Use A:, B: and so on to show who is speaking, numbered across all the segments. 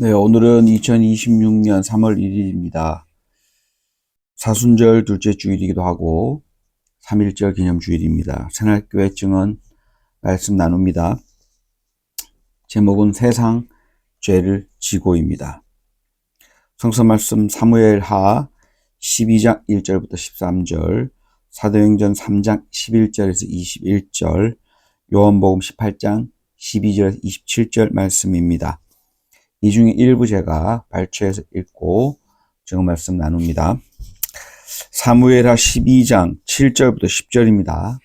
A: 네, 오늘은 2026년 3월 1일입니다. 사순절 둘째 주일이기도 하고 3.1절 기념주일입니다. 새날교회 증언 말씀 나눕니다. 제목은 세상 죄를 지고입니다. 성서 말씀 사무엘하 12장 1절부터 13절, 사도행전 3장 11절에서 21절, 요한복음 18장 12절에서 27절 말씀입니다. 이 중에 일부 제가 발췌해서 읽고 증언 말씀 나눕니다. 사무엘하 12장 7절부터 10절입니다.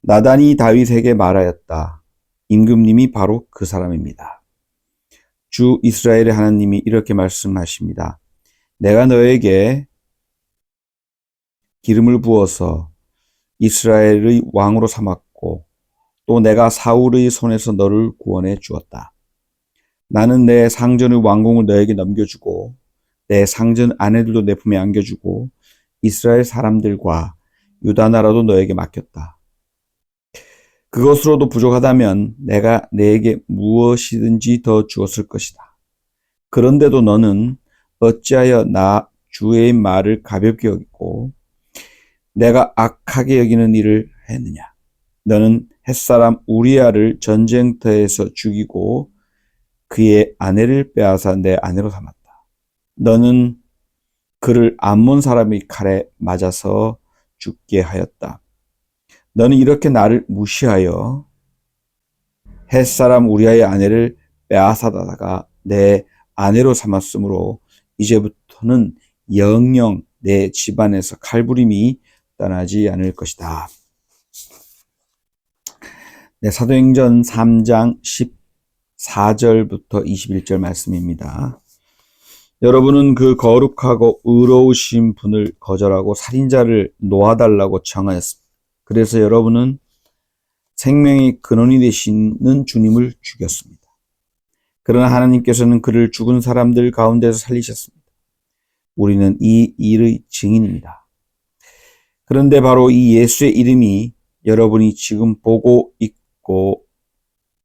A: 나단이 다윗에게 말하였다. 임금님이 바로 그 사람입니다. 주 이스라엘의 하나님이 이렇게 말씀하십니다. 내가 너에게 기름을 부어서 이스라엘의 왕으로 삼았고 또 내가 사울의 손에서 너를 구원해 주었다. 나는 내 상전의 왕궁을 너에게 넘겨주고 내 상전 아내들도 내 품에 안겨주고 이스라엘 사람들과 유다 나라도 너에게 맡겼다. 그것으로도 부족하다면 내가 너에게 무엇이든지 더 주었을 것이다. 그런데도 너는 어찌하여 나 주의 말을 가볍게 여기고 내가 악하게 여기는 일을 했느냐. 너는 햇사람 우리아를 전쟁터에서 죽이고 그의 아내를 빼앗아 내 아내로 삼았다. 너는 그를 암몬 사람의 칼에 맞아서 죽게 하였다. 너는 이렇게 나를 무시하여 햇사람 우리아의 아내를 빼앗아다가 내 아내로 삼았으므로 이제부터는 영영 내 집안에서 칼부림이 떠나지 않을 것이다. 네, 사도행전 3장 14절부터 21절 말씀입니다. 여러분은 그 거룩하고 의로우신 분을 거절하고 살인자를 놓아달라고 청하였습니다. 그래서 여러분은 생명의 근원이 되시는 주님을 죽였습니다. 그러나 하나님께서는 그를 죽은 사람들 가운데서 살리셨습니다. 우리는 이 일의 증인입니다. 그런데 바로 이 예수의 이름이 여러분이 지금 보고 있고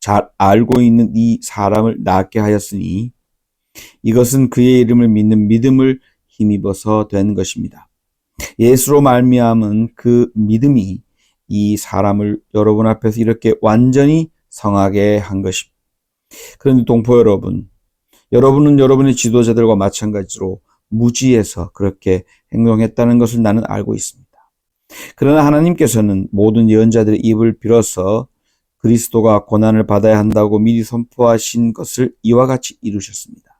A: 잘 알고 있는 이 사람을 낫게 하였으니 이것은 그의 이름을 믿는 믿음을 힘입어서 된 것입니다. 예수로 말미암은 그 믿음이 이 사람을 여러분 앞에서 이렇게 완전히 성하게 한 것입니다. 그런데 동포 여러분, 여러분은 여러분의 지도자들과 마찬가지로 무지해서 그렇게 행동했다는 것을 나는 알고 있습니다. 그러나 하나님께서는 모든 예언자들의 입을 빌어서 그리스도가 고난을 받아야 한다고 미리 선포하신 것을 이와 같이 이루셨습니다.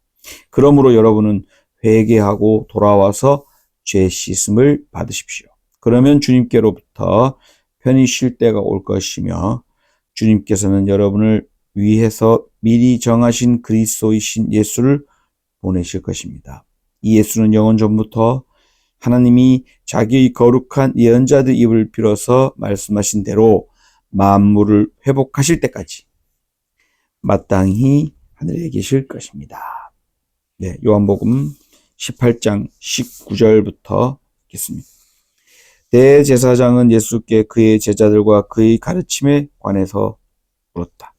A: 그러므로 여러분은 회개하고 돌아와서 죄 씻음을 받으십시오. 그러면 주님께로부터 편히 쉴 때가 올 것이며 주님께서는 여러분을 위해서 미리 정하신 그리스도이신 예수를 보내실 것입니다. 이 예수는 영원 전부터 하나님이 자기의 거룩한 예언자들 입을 빌어서 말씀하신 대로 만물을 회복하실 때까지 마땅히 하늘에 계실 것입니다. 네, 요한복음 18장 19절부터 읽겠습니다. 대제사장은 예수께 그의 제자들과 그의 가르침에 관해서 물었다.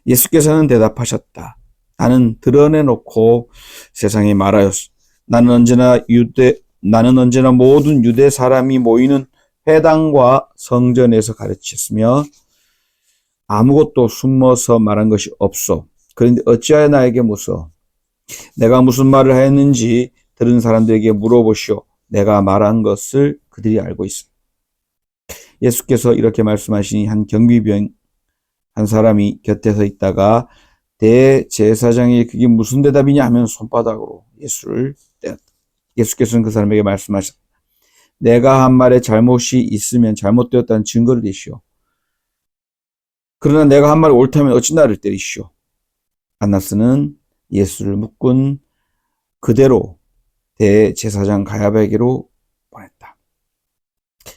A: 예수께서는 대답하셨다. 나는 드러내놓고 세상에 말하였소. 나는 언제나 모든 유대 사람이 모이는 회당과 성전에서 가르쳤으며 아무것도 숨어서 말한 것이 없소. 그런데 어찌하여 나에게 묻소? 내가 무슨 말을 하였는지 들은 사람들에게 물어보시오. 내가 말한 것을 그들이 알고 있습니다. 예수께서 이렇게 말씀하시니 한 경비병 한 사람이 곁에 서 있다가 대제사장이 그게 무슨 대답이냐 하면 손바닥으로 예수를 때렸다. 예수께서는 그 사람에게 말씀하셨다. 내가 한 말에 잘못이 있으면 잘못되었다는 증거를 대시오. 그러나 내가 한 말이 옳다면 어찌 나를 때리시오. 안나스는 예수를 묶은 그대로 대제사장 가야바에게로 보냈다.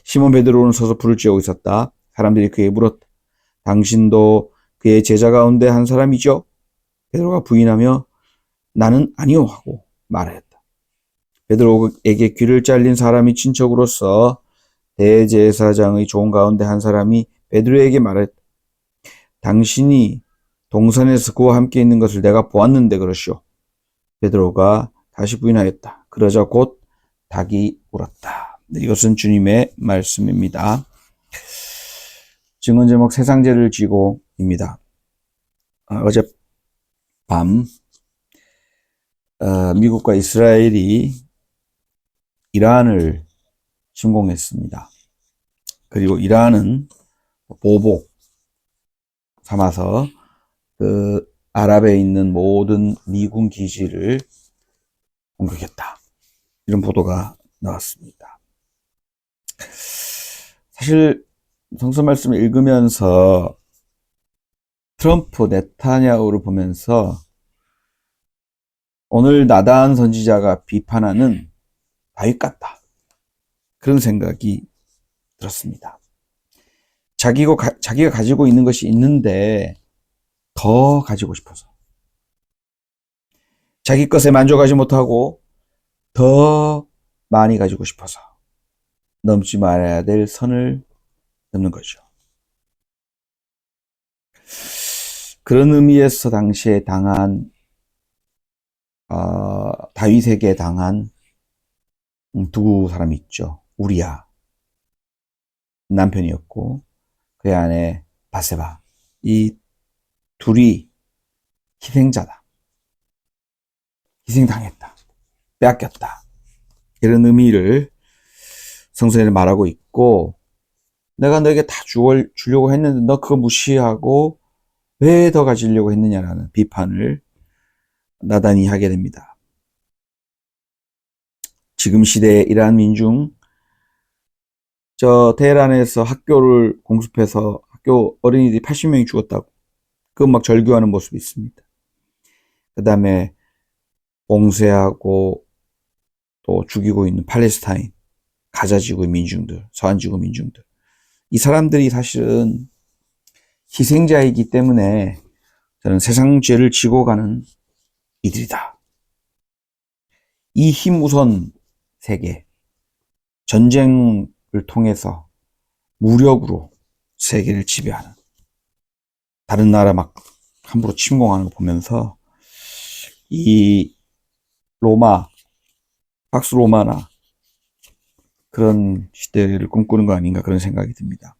A: 시몬 베드로는 서서 불을 쬐고 있었다. 사람들이 그에게 물었다. 당신도 그의 제자 가운데 한 사람이죠? 베드로가 부인하며 나는 아니요 하고 말하였다. 베드로에게 귀를 잘린 사람이 친척으로서 대제사장의 종 가운데 한 사람이 베드로에게 말했다. 당신이 동산에서 그와 함께 있는 것을 내가 보았는데 그러시오. 베드로가 다시 부인하였다. 그러자 곧 닭이 울었다. 이것은 주님의 말씀입니다. 증언 제목 세상죄를 지고입니다. 어젯밤 미국과 이스라엘이 이란을 침공했습니다. 그리고 이란은 보복 삼아서 그 아랍에 있는 모든 미군 기지를 공격했다. 이런 보도가 나왔습니다. 사실 성서 말씀을 읽으면서 트럼프, 네타냐후를 보면서 오늘 나단 선지자가 비판하는 다윗 같다. 그런 생각이 들었습니다. 자기가 가지고 있는 것이 있는데 더 가지고 싶어서 자기 것에 만족하지 못하고 더 많이 가지고 싶어서 넘지 말아야 될 선을 넘는 거죠. 그런 의미에서 당시에 당한 다윗에게 당한 두 사람이 있죠. 우리야 남편이었고 그의 아내 바세바. 이 둘이 희생자다. 희생당했다. 빼앗겼다. 이런 의미를 성서에는 말하고 있고 내가 너에게 다 주려고 했는데 너 그거 무시하고 왜 더 가지려고 했느냐라는 비판을 나단이 하게 됩니다. 지금 시대의 이러한 민중, 테헤란에서 학교를 공습해서 학교 어린이들이 80명이 죽었다고 그거 막 절규하는 모습이 있습니다. 그 다음에 봉쇄하고 또 죽이고 있는 팔레스타인, 가자 지구의 민중들, 서한 지구 민중들. 이 사람들이 사실은 희생자이기 때문에 저는 세상 죄를 지고 가는 이들이다. 이 힘 우선 세계, 전쟁을 통해서 무력으로 세계를 지배하는 다른 나라 막 함부로 침공하는 거 보면서 이 박스 로마나 그런 시대를 꿈꾸는 거 아닌가 그런 생각이 듭니다.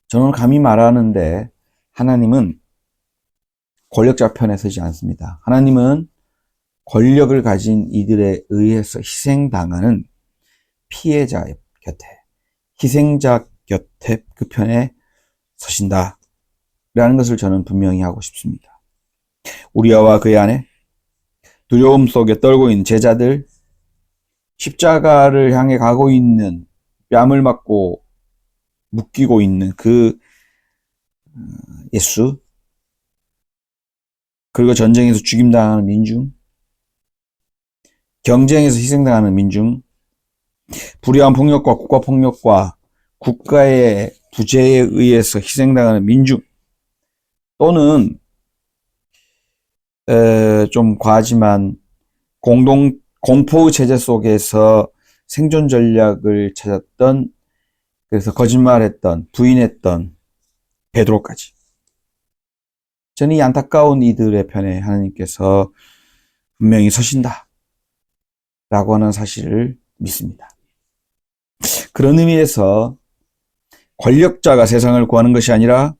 A: 저는 감히 말하는데 하나님은 권력자 편에 서지 않습니다. 하나님은 권력을 가진 이들에 의해서 희생당하는 피해자 곁에, 희생자 곁에 그 편에 서신다. 라는 것을 저는 분명히 하고 싶습니다. 우리아와 그의 아내, 두려움 속에 떨고 있는 제자들, 십자가를 향해 가고 있는 뺨을 맞고 묶이고 있는 그 예수, 그리고 전쟁에서 죽임당하는 민중, 경쟁에서 희생당하는 민중, 불의한 폭력과 국가폭력과 국가의 부재에 의해서 희생당하는 민중, 또는 좀 과하지만 공포의 체제 속에서 생존 전략을 찾았던, 그래서 거짓말했던, 부인했던 베드로까지. 저는 이 안타까운 이들의 편에 하나님께서 분명히 서신다 라고 하는 사실을 믿습니다. 그런 의미에서 권력자가 세상을 구하는 것이 아니라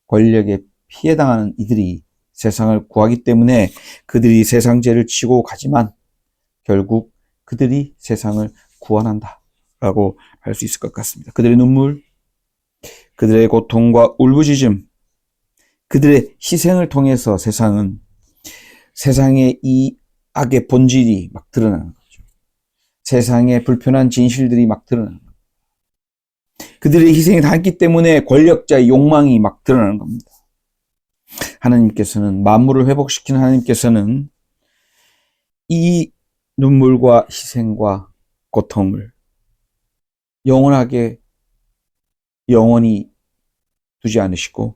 A: 권력에 피해당하는 이들이 세상을 구하기 때문에 그들이 세상 죄를 지고 가지만 결국 그들이 세상을 구원한다 라고 할 수 있을 것 같습니다. 그들의 눈물, 그들의 고통과 울부짖음, 그들의 희생을 통해서 세상의 이 악의 본질이 막 드러나는 거죠. 세상의 불편한 진실들이 막 드러나는 거죠. 그들의 희생이 닿았기 때문에 권력자의 욕망이 막 드러나는 겁니다. 하나님께서는, 만물을 회복시키는 하나님께서는 이 눈물과 희생과 고통을 영원히 두지 않으시고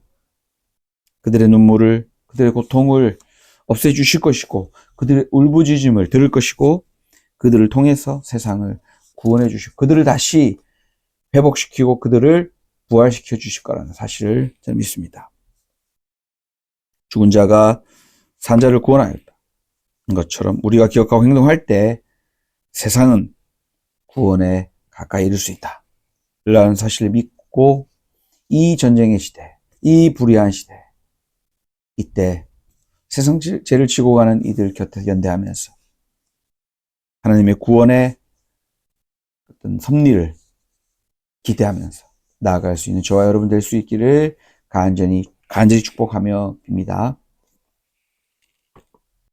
A: 그들의 눈물을, 그들의 고통을 없애주실 것이고 그들의 울부짖음을 들을 것이고 그들을 통해서 세상을 구원해 주시고 그들을 다시 회복시키고 그들을 부활시켜 주실 거라는 사실을 저는 믿습니다. 죽은 자가 산 자를 구원하였다. 것처럼 우리가 기억하고 행동할 때 세상은 구원에 가까이 이를 수 있다. 라는 사실을 믿고 이 전쟁의 시대, 이 불의한 시대, 이때 세상 죄를 지고 가는 이들 곁에 연대하면서 하나님의 구원의 어떤 섭리를 기대하면서 나아갈 수 있는 저와 여러분 될 수 있기를 간절히 축복하며 빕니다.